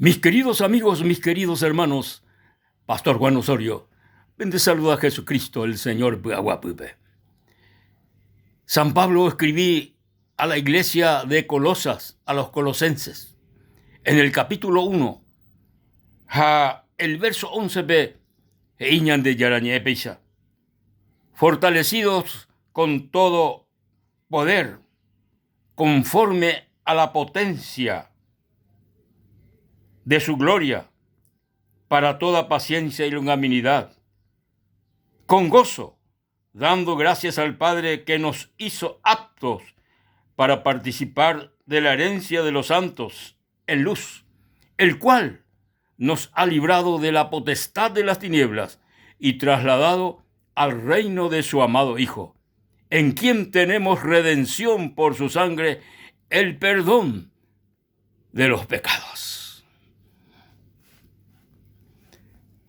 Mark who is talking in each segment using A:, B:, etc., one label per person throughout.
A: Mis queridos amigos, mis queridos hermanos, Pastor Juan Osorio, ven de saludar a Jesucristo, el Señor Buaguapupe. San Pablo escribí a la iglesia de Colosas, a los colosenses, en el capítulo 1, el verso 11b, iñan de yarañe peisa, fortalecidos con todo poder, conforme a la potencia de su gloria, para toda paciencia y longanimidad, con gozo, dando gracias al Padre que nos hizo aptos para participar de la herencia de los santos en luz, el cual nos ha librado de la potestad de las tinieblas y trasladado al reino de su amado Hijo, en quien tenemos redención por su sangre, el perdón de los pecados.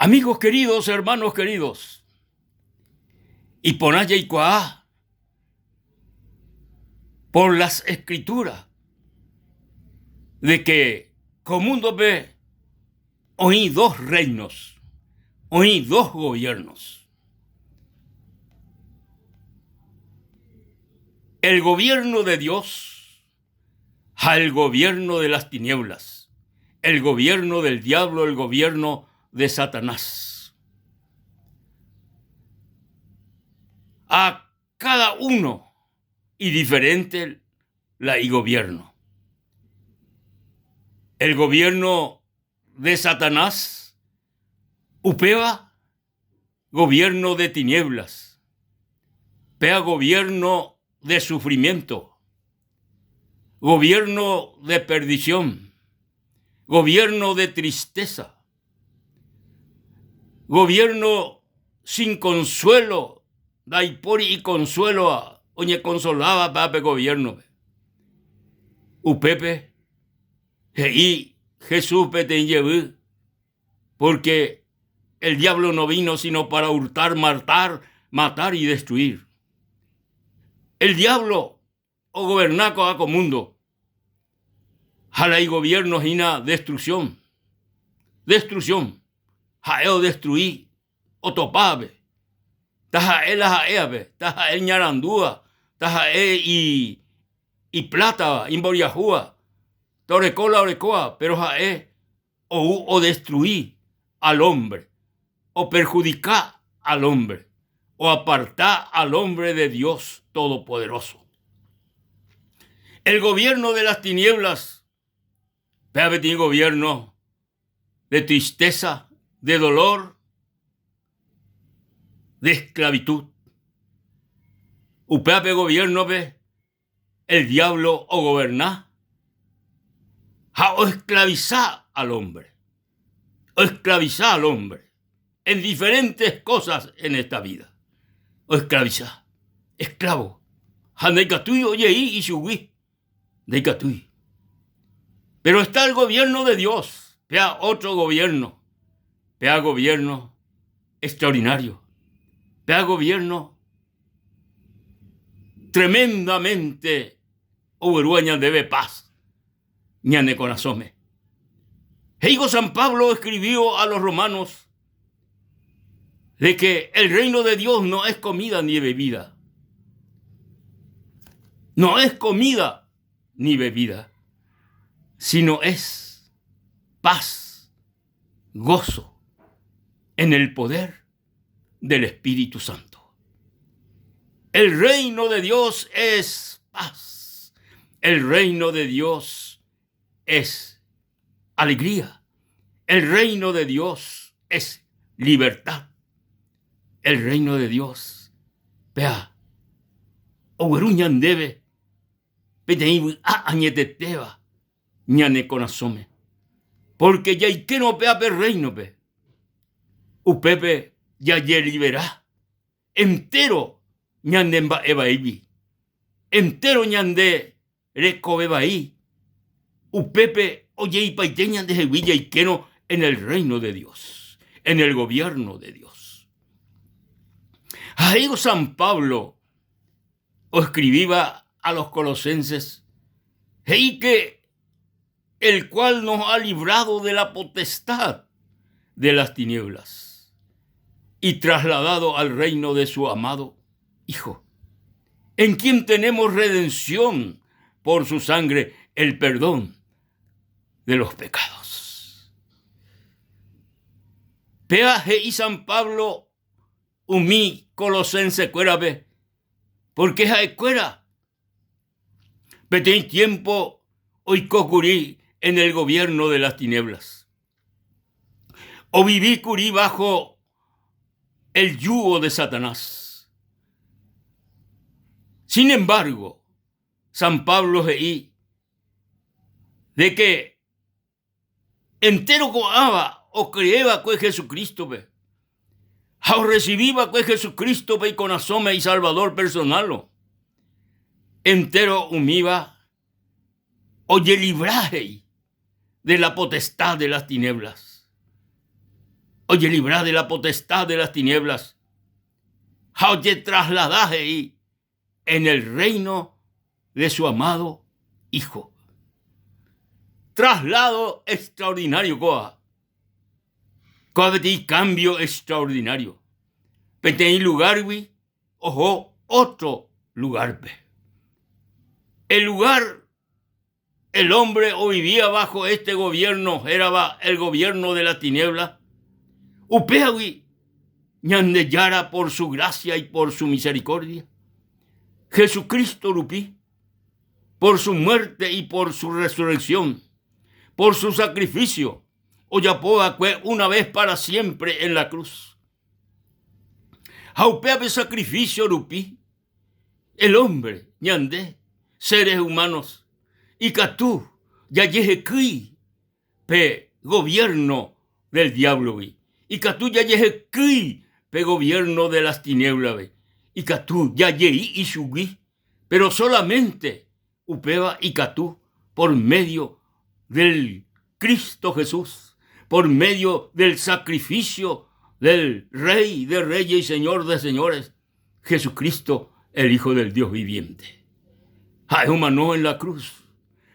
A: Amigos queridos, hermanos queridos, y ponaya y cuá, por las escrituras, de que comundo ve, oí dos reinos, oí dos gobiernos. El gobierno de Dios al gobierno de las tinieblas, el gobierno del diablo, el gobierno de Satanás. A cada uno y diferente la y gobierno. El gobierno de Satanás, upea gobierno de tinieblas, pea gobierno de sufrimiento, gobierno de perdición, gobierno de tristeza, gobierno sin consuelo, daipori y consuelo a oñe consolaba pape gobierno. Upepe, y Jesús pete llevó, porque el diablo no vino sino para hurtar, matar y destruir. El diablo o gobernaco a comundo, jala y gobierno hina destrucción, jaeo destruí, otopabe, taja el jaeabe, taja el ñarandúa, taja y plata, imboriajúa, torecola orecoa, pero jae o destruí al hombre, o perjudicar al hombre, o apartar al hombre de Dios Todopoderoso. El gobierno de las tinieblas, vea tiene gobierno de tristeza, de dolor, de esclavitud. Upeape gobierno ve el diablo o gobernar, o esclavizar al hombre, en diferentes cosas en esta vida, o esclavizar, esclavo, handeikatui oyeí y shuwi, deikatui. Pero está el gobierno de Dios, vea otro gobierno, vea gobierno extraordinario, vea gobierno tremendamente uruaña debe paz, ñane conasome. Heigo San Pablo escribió a los romanos de que el reino de Dios no es comida ni bebida. No es comida ni bebida, sino es paz, gozo en el poder del Espíritu Santo. El reino de Dios es paz. El reino de Dios es alegría. El reino de Dios es libertad. El reino de Dios, vea, ogueruñan debe, peteí añeteteba, ñane conasome. Porque ya y que no pea per reino pe. Upepe ya ye libera. Entero ñande eva ibi. Entero ñande reco beba i. Upepe oye y paiteña de Sevilla y que no en el reino de Dios, en el gobierno de Dios. Ahí San Pablo o escribía a los colosenses, hey que el cual nos ha librado de la potestad de las tinieblas y trasladado al reino de su amado Hijo, en quien tenemos redención por su sangre, el perdón de los pecados. Peaje y San Pablo umí colosense cuerabe, porque ja cuera. Petén tiempo hoy cocurí en el gobierno de las tinieblas. O viví curí bajo el yugo de Satanás. Sin embargo, San Pablo veí de que entero coaba o creeba que Jesucristo ve. O recibía que Jesucristo ve con asome y salvador personal. Entero humiva oye libraje de la potestad de las tinieblas. Oye libra de la potestad de las tinieblas. Oye trasladaje en el reino de su amado Hijo. Traslado extraordinario, coa. Coabetí cambio extraordinario. Petén lugar, ojo, otro lugar. El lugar, el hombre o vivía bajo este gobierno, era el gobierno de la tiniebla. Upeawi, ñandeyara por su gracia y por su misericordia. Jesucristo rupí, por su muerte y por su resurrección, por su sacrificio, oyapoa una vez para siempre en la cruz. Aupeabe sacrificio rupí, el hombre, ñandé, seres humanos, y catú, ya yejequí, pe gobierno del diablo, y catú ya yejequí, pe gobierno de las tinieblas, y catú ya yeí y subí, pero solamente upeba y catú por medio del Cristo Jesús, por medio del sacrificio del Rey de Reyes y Señor de Señores, Jesucristo, el Hijo del Dios viviente. Ha humanó en la cruz,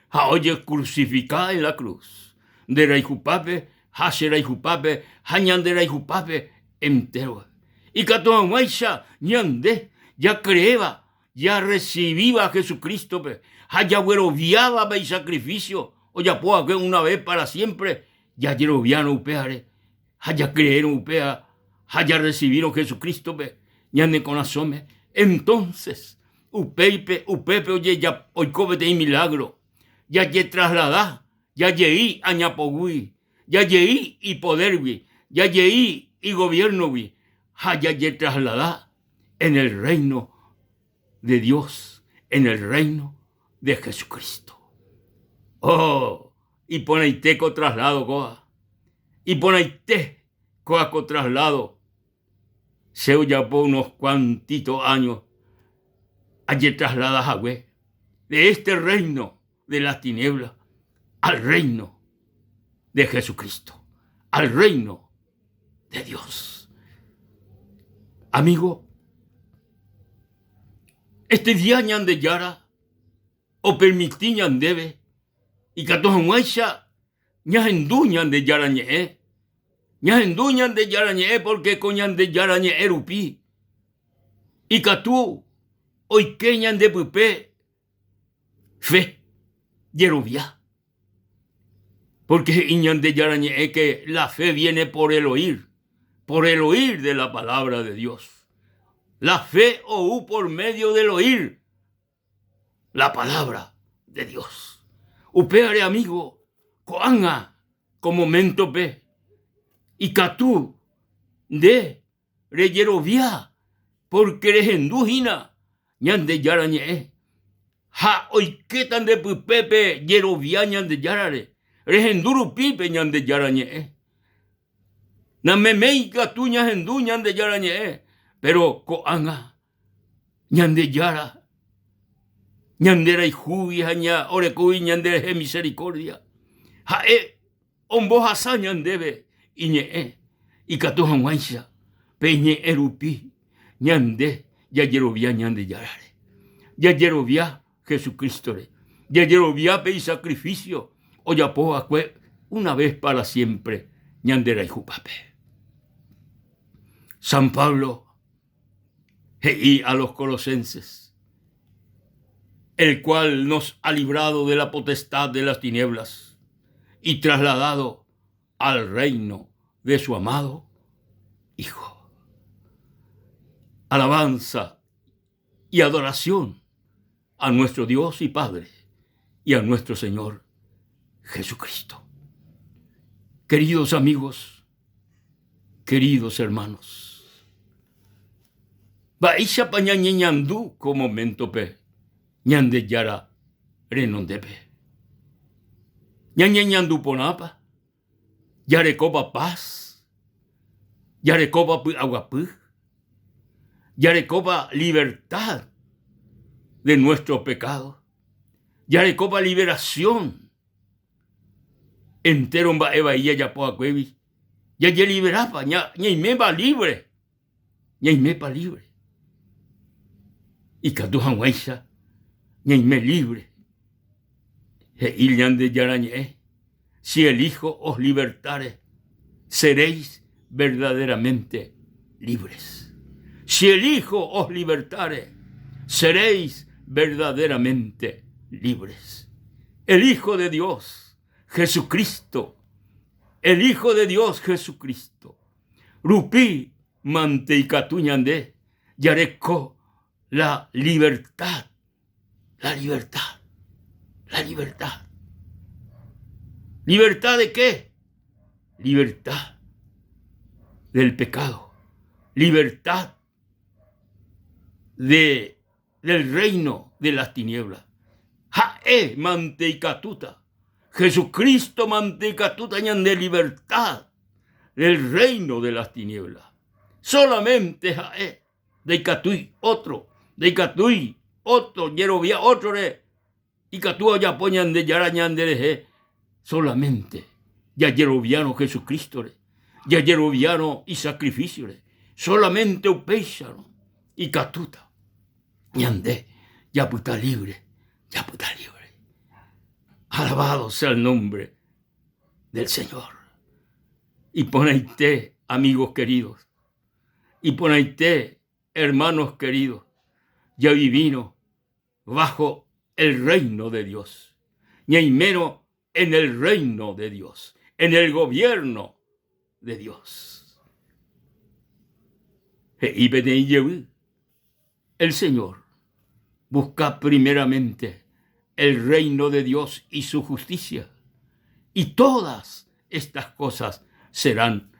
A: ha oye crucificada en la cruz, de Reijupape, ha Reijupape, ha ñande Reijupape entero. Y cató maisha ñande, ya creeba, ya recibía a Jesucristo, ha ya hueroviaba el sacrificio, o ya poa que una vez para siempre, ya yeroviano upeare, ha ya creyeron upea, ha ya recibieron Jesucristo, ñande con asome. Entonces, upepe, oye, ya oicóbete y milagro, ya ye trasladá, ya yeí añapogui, ya yeí y podervi, ya yeí y gobierno vi, ya ye trasladá en el reino de Dios, en el reino de Jesucristo. Oh, y poneiteco traslado, coa, y poneite coaco traslado, se ya por unos cuantitos años, allí trasladas a de este reino de las tinieblas al reino de Jesucristo, al reino de Dios. Amigo, este día ñande yara, o permití ñandebe, y catojamuecha, ñahendú ñande yara ñe, ñahendú ñande yara ñe, porque con ñande yara ñe erupi, y catú, hoy que ñande pupe, fe, yerubia. Porque ñande yara ñe, que la fe viene por el oír de la palabra de Dios. La fe o por medio del oír la palabra de Dios. Upeare amigo, coanga, como momento pe, y catú, de reyerovia, porque eres endúgina, ñande yara ñe, ha hoy que tan de pupepe, yerovia ñande yarare, eres enduru pipe ñande yara ñe, na memei catú ñahendú ñande yara ñe, pero coanga, ñande yara, ñandera y jubia, ña orecuy, ñandera misericordia. Ha ombo hasa ñandebe, y ñe, y catuja guancha, peñe erupi, ñande, ya yerovia ñande yarare. Ya yerovia Jesucristo, ya yerovia pe sacrificio, oyapoa una vez para siempre, ñandera y jupape. San Pablo, y a los colosenses, el cual nos ha librado de la potestad de las tinieblas y trasladado al reino de su amado Hijo. Alabanza y adoración a nuestro Dios y Padre y a nuestro Señor Jesucristo. Queridos amigos, queridos hermanos, Baisha pañañeñandú como mentope, ñande yara renondepe. Ñañeñandú ponapa, yarecopa paz, yarecopa aguapú, yarecopa libertad de nuestro pecado, yarecopa liberación. Entero va eva y ya poa cuevi, ya liberapa, ya mepa libre, ya mepa libre. Y catujan hueisa, ya me libre. E illan de yarañe, si el Hijo os libertare, seréis verdaderamente libres. Si el Hijo os libertare, seréis verdaderamente libres. El Hijo de Dios, Jesucristo, el Hijo de Dios, Jesucristo, Rupi manteicatuñande, yareco la libertad, la libertad, la libertad. ¿Libertad de qué? Libertad del pecado, libertad del reino de las tinieblas. Jae manteicatuta, Jesucristo manteicatuta ñande libertad del reino de las tinieblas. Solamente jae de catui otro, de catui otro, yerovia otro re, y catúa ya poñan de yarañan de solamente ya yeroviano Jesucristo re, ya yeroviano y sacrificio re, solamente upéixano y catuta ñande ya puta libre, ya puta libre. Alabado sea el nombre del Señor. Y poneite, amigos queridos, y poneite, hermanos queridos, ya vivino bajo el reino de Dios, y menos en el reino de Dios, en el gobierno de Dios. Y el Señor busca primeramente el reino de Dios y su justicia, y todas estas cosas serán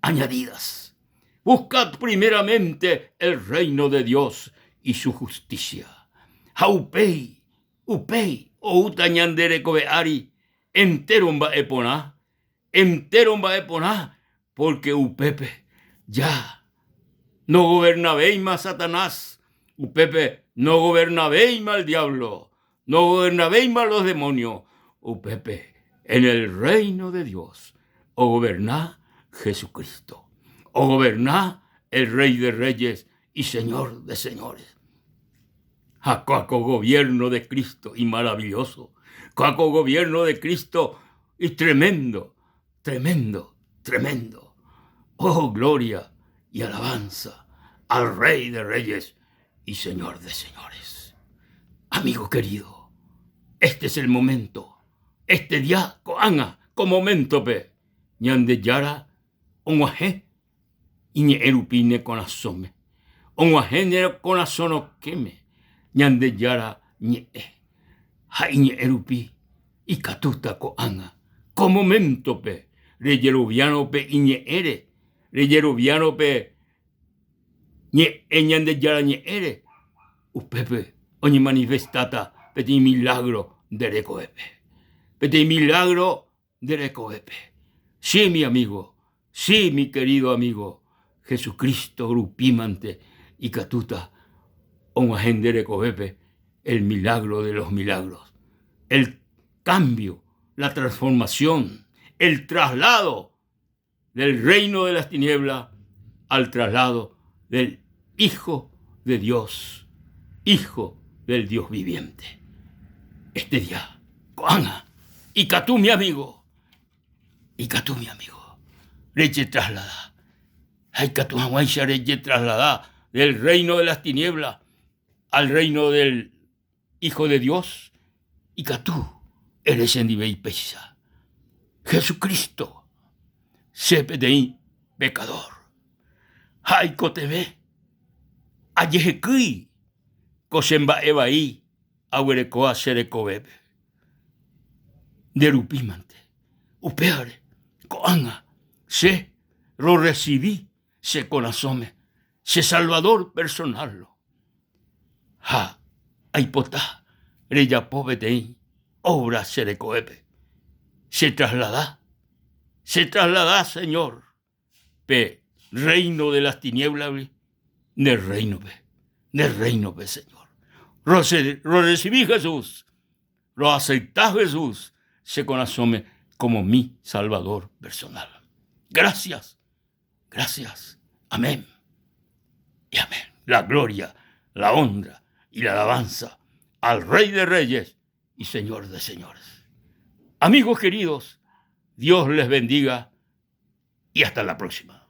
A: añadidas. Buscad primeramente el reino de Dios y su justicia. Haupei, upei, o utañandere kobeari, enteron va eponá, porque upepe ya no gobernabéis más Satanás, upepe no gobernabéis más el diablo, no gobernabéis más los demonios, upepe en el reino de Dios, o goberná Jesucristo, o goberná el Rey de Reyes y Señor de Señores. Jacoco gobierno de Cristo y maravilloso, jacoco gobierno de Cristo y tremendo, tremendo, tremendo. Oh, gloria y alabanza al Rey de Reyes y Señor de Señores. Amigo querido, este es el momento, este día coanga, como momento pe, ñande yara, onguaje, iñe erupine con asome, onguaje nere con asono queme, ñande yara ñe, ha iñe erupi, y catuta coanga, como momento pe, reyeruviano pe iñe ere, reyeruviano pe, ñe, ñande yara ñe ere, upepe, oñi manifestata, peti milagro de recoepe. Peti milagro de recoepe. Sí, mi amigo, sí, mi querido amigo, Jesucristo grupimante y catuta, onguajen de recoepe, el milagro de los milagros, el cambio, la transformación, el traslado del reino de las tinieblas al traslado del Hijo de Dios, Hijo del Dios viviente. Este día, coanga, Y que tú, mi amigo, leche traslada. Hay que tú, leche traslada del reino de las tinieblas al reino del Hijo de Dios. Y que tú eres en y pesa. Jesucristo, sepe de pecador. Hay que te ve. Ayehekui, cosemba evaí, aguerecoa serecobebe. Derupimante, upeare, coanga, se lo recibí, se conasome, se salvador personal. Ha, aipotá, reya pobetei, obra serecoebe. Se traslada, Señor, pe reino de las tinieblas, del reino, Señor. Lo recibí, Jesús, lo aceptás, Jesús, se conasome como mi Salvador personal. Gracias. Amén y amén. La gloria, la honra y la alabanza al Rey de Reyes y Señor de Señores. Amigos queridos, Dios les bendiga y hasta la próxima.